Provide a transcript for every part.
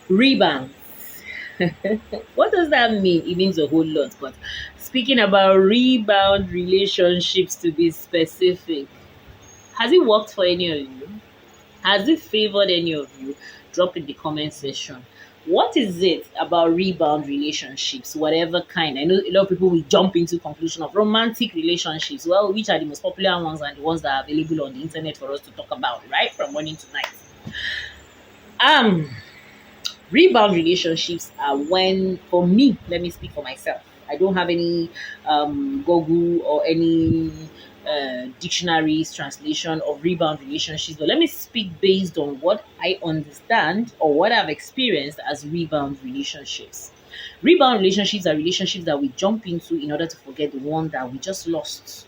Rebound. What does that mean? It means a whole lot. But speaking about rebound relationships to be specific, has it worked for any of you? Has it favored any of you? Drop in the comment section. What is it about rebound relationships, whatever kind? I know a lot of people will jump into conclusion of romantic relationships. Well, which are the most popular ones and the ones that are available on the internet for us to talk about, right? From morning to night. Um, Rebound relationships are when, for me, let me speak for myself. I don't have any Google or any dictionaries translation of rebound relationships, but let me speak based on what I understand or what I've experienced as rebound relationships. Rebound relationships are relationships that we jump into in order to forget the one that we just lost.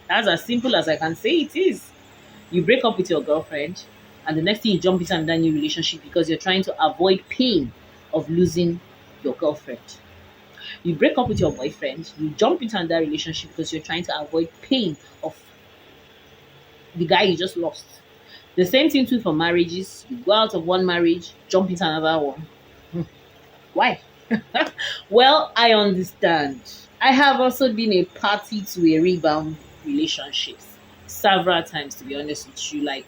That's as simple as I can say it is. You break up with your girlfriend, and the next thing you jump into another new relationship because you're trying to avoid pain of losing your girlfriend. You break up with your boyfriend, you jump into another relationship because you're trying to avoid pain of the guy you just lost. The same thing too for marriages. You go out of one marriage, jump into another one. Why? Well, I understand. I have also been a party to a rebound relationships several times, to be honest with you. Like,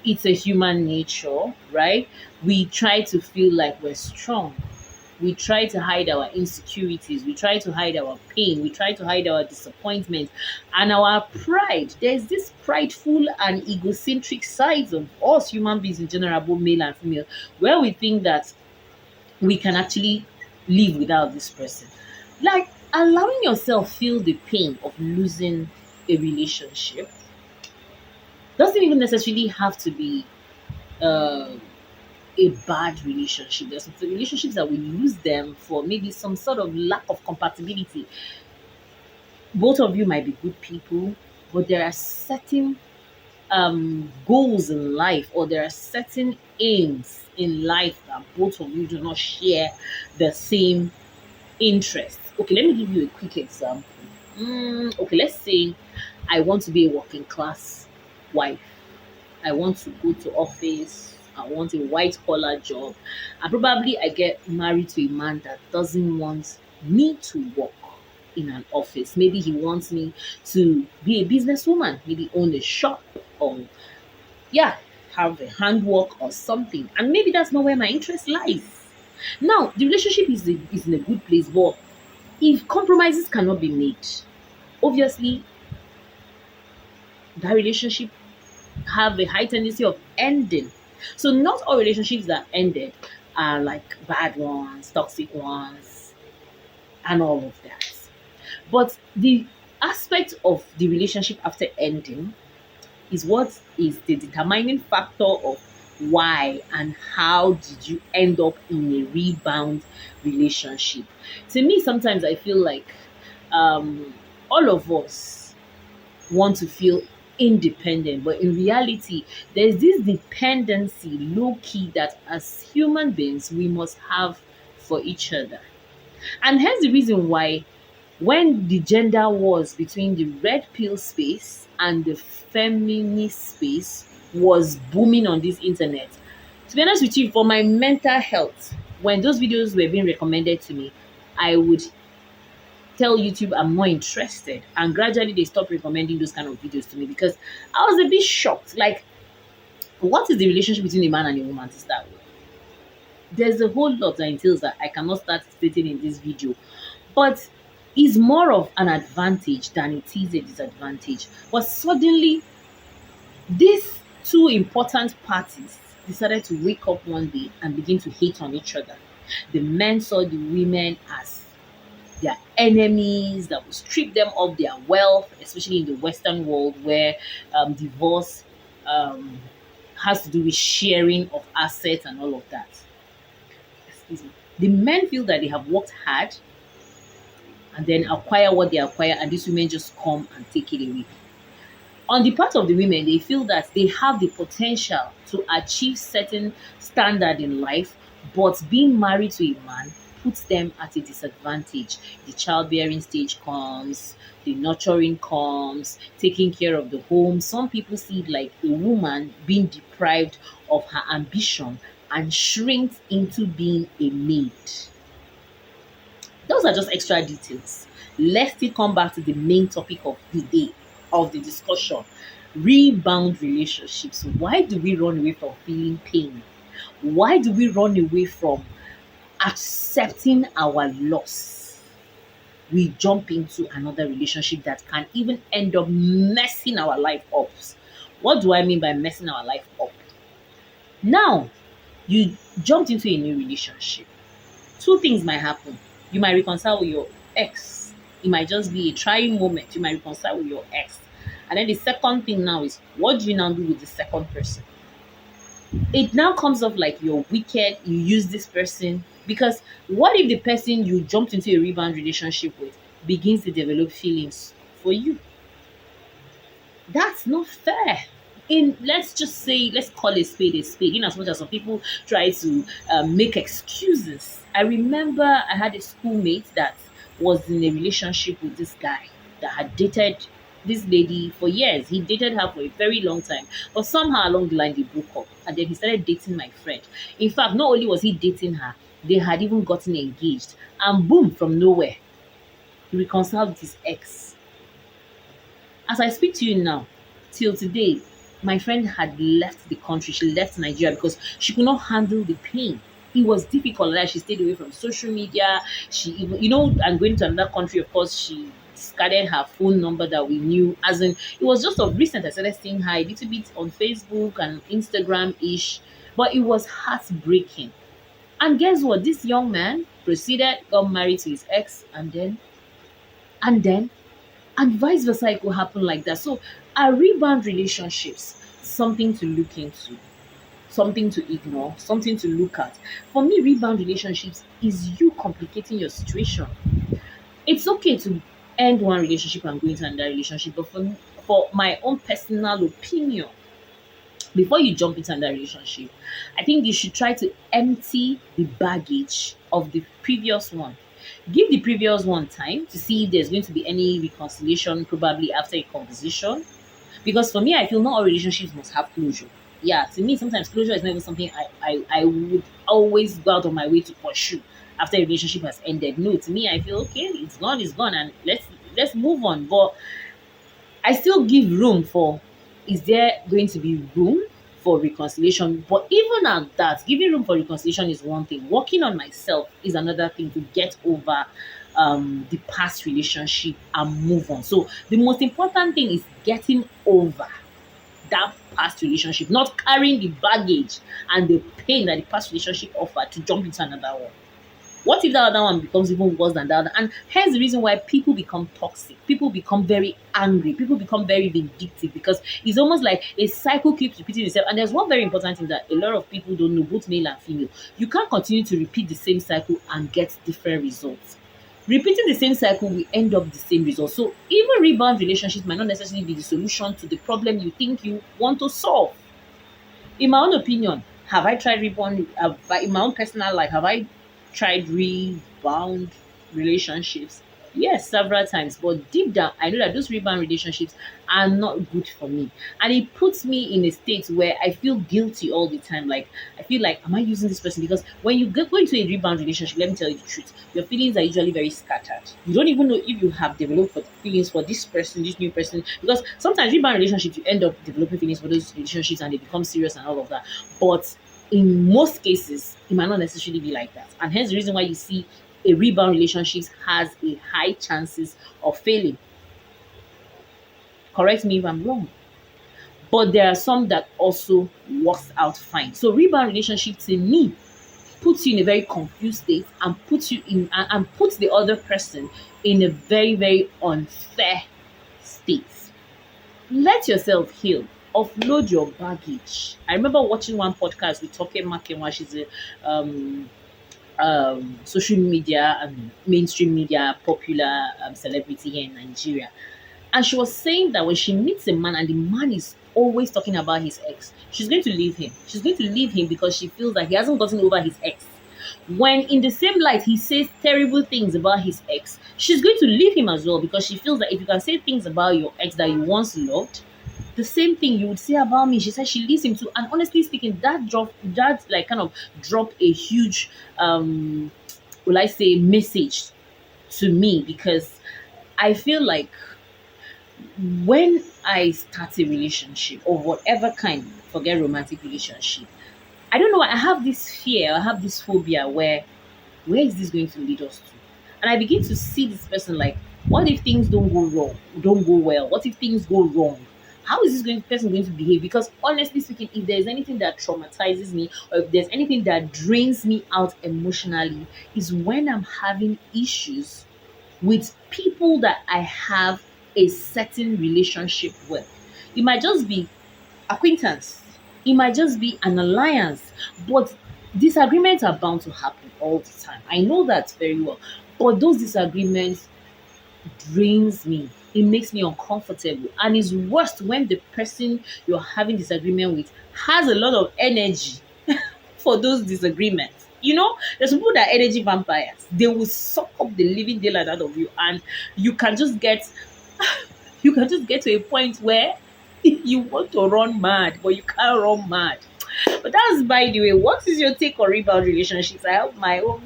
it's a human nature, right? We try to feel like we're strong. We try to hide our insecurities. We try to hide our pain. We try to hide our disappointment and our pride. There's this prideful and egocentric sides of us human beings in general, both male and female, where we think that we can actually live without this person. Like allowing yourself feel the pain of losing a relationship doesn't even necessarily have to be uh, a bad relationship. There's some relationships that we lose them for maybe some sort of lack of compatibility. Both of you might be good people, but there are certain goals in life, or there are certain aims in life that both of you do not share the same interests. Okay, let me give you a quick example. Okay, let's say I want to be a working class wife. I want to go to office. I want a white collar job. And probably I get married to a man that doesn't want me to work in an office. Maybe he wants me to be a businesswoman, maybe own a shop or yeah, have a handwork or something. And maybe that's not where my interest lies. Now, the relationship is in a good place, but if compromises cannot be made, obviously that relationship have a high tendency of ending. So not all relationships that ended are like bad ones, toxic ones, and all of that. But the aspect of the relationship after ending is what is the determining factor of why and how did you end up in a rebound relationship. To me, sometimes I feel like um, all of us want to feel independent, but in reality there's this dependency low key that as human beings we must have for each other. And here's the reason why: when the gender wars between the red pill space and the feminist space was booming on this internet, to be honest with you, for my mental health, when those videos were being recommended to me, I would tell YouTube I'm more interested. And gradually they stopped recommending those kind of videos to me because I was a bit shocked. Like, what is the relationship between a man and a woman to start with? There's a whole lot that entails that I cannot start stating in this video. But it's more of an advantage than it is a disadvantage. But suddenly, these two important parties decided to wake up one day and begin to hate on each other. The men saw the women as their enemies that will strip them of their wealth, especially in the Western world where divorce um, has to do with sharing of assets and all of that. Excuse me. The men feel that they have worked hard and then acquire what they acquire, and these women just come and take it away. On the part of the women, they feel that they have the potential to achieve certain standard in life, but being married to a man puts them at a disadvantage. The childbearing stage comes, the nurturing comes, taking care of the home. Some people see it like a woman being deprived of her ambition and shrinks into being a maid. Those are just extra details. Let's still come back to the main topic of the day, of the discussion. Rebound relationships. Why do we run away from feeling pain? Why do we run away from accepting our loss? We jump into another relationship that can even end up messing our life up. What do I mean by messing our life up? Now, you jumped into a new relationship. Two things might happen. You might reconcile with your ex. It might just be a trying moment. You might reconcile with your ex. And then the second thing now is, what do you now do with the second person? It now comes off like you're wicked, you use this person. Because what if the person you jumped into a rebound relationship with begins to develop feelings for you? That's not fair. In let's just say, let's call a spade a spade. In as much as some people try to make excuses. I remember I had a schoolmate that was in a relationship with this guy that had dated this lady for years. He dated her for a very long time, but somehow along the line they broke up, and then he started dating my friend. In fact, not only was he dating her, they had even gotten engaged, and boom, from nowhere, he reconciled with his ex. As I speak to you now, till today, my friend had left the country. She left Nigeria because she could not handle the pain. It was difficult. Like, she stayed away from social media. She even, and going to another country, of course, she discarded her phone number that we knew. As in, it was just of recent I started seeing her a little bit on Facebook and Instagram ish, but it was heartbreaking. And guess what? This young man proceeded, got married to his ex, and then and vice versa, it could happen like that. So are rebound relationships something to look into, something to ignore, something to look at? For me, rebound relationships is you complicating your situation. It's okay to end one relationship and go into another relationship, but for my own personal opinion, before you jump into another relationship, I think you should try to empty the baggage of the previous one. Give the previous one time to see if there's going to be any reconciliation, probably after a conversation. Because for me, I feel not all relationships must have closure. Yeah, to me, sometimes closure is not even something I would always go out of my way to pursue after a relationship has ended. No, to me, I feel okay, it's gone, and let's move on. But I still give room for, is there going to be room for reconciliation? But even at that, giving room for reconciliation is one thing. Working on myself is another thing to get over the past relationship and move on. So the most important thing is getting over that past relationship, not carrying the baggage and the pain that the past relationship offered to jump into another one. What if the other one becomes even worse than the other? And here's the reason why people become toxic. People become very angry. People become very vindictive, because it's almost like a cycle keeps repeating itself. And there's one very important thing that a lot of people don't know, both male and female. You can't continue to repeat the same cycle and get different results. Repeating the same cycle will end up the same result. So even rebound relationships might not necessarily be the solution to the problem you think you want to solve. In my own opinion, have I tried rebound? In my own personal life, have I tried rebound relationships? Yes, several times. But deep down, I know that those rebound relationships are not good for me. And it puts me in a state where I feel guilty all the time. Like, I feel like, am I using this person? Because when you go into a rebound relationship, let me tell you the truth, your feelings are usually very scattered. You don't even know if you have developed feelings for this person, this new person. Because sometimes rebound relationships, you end up developing feelings for those relationships and they become serious and all of that. But in most cases, it might not necessarily be like that. And hence the reason why you see a rebound relationship has a high chances of failing. Correct me if I'm wrong. But there are some that also works out fine. So rebound relationship to me puts you in a very confused state and puts you in and puts the other person in a very, very unfair state. Let yourself heal. Offload your baggage. I remember watching one podcast with Toke Makenwa. She's a social media and mainstream media popular celebrity here in Nigeria. And she was saying that when she meets a man and the man is always talking about his ex, she's going to leave him. She's going to leave him because she feels that he hasn't gotten over his ex. When in the same light he says terrible things about his ex, she's going to leave him as well, because she feels that if you can say things about your ex that you once loved, the same thing you would say about me. She said she leaves him too. And honestly speaking, that like kind of dropped a huge will I say message to me, because I feel like when I start a relationship of whatever kind, forget romantic relationship, I don't know, I have this fear, I have this phobia where is this going to lead us to? And I begin to see this person like, what if things don't go wrong, don't go well? What if things go wrong? How is person going to behave? Because honestly speaking, if there's anything that traumatizes me, or if there's anything that drains me out emotionally, is when I'm having issues with people that I have a certain relationship with. It might just be acquaintance, it might just be an alliance, but disagreements are bound to happen all the time. I know that very well. But those disagreements drains me. It makes me uncomfortable. And it's worst when the person you're having disagreement with has a lot of energy for those disagreements. You know, there's people that are energy vampires. They will suck up the living daylight out of you, and you can just get you can just get to a point where you want to run mad, but you can't run mad. But that's by the way. What is your take on rebound relationships? I hope my own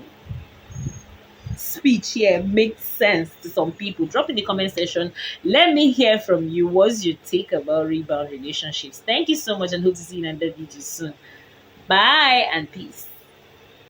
speech here makes sense to some people. Drop in the comment section. Let me hear from you. What's your take about rebound relationships? Thank you so much, and hope to see you in another video soon. Bye and peace.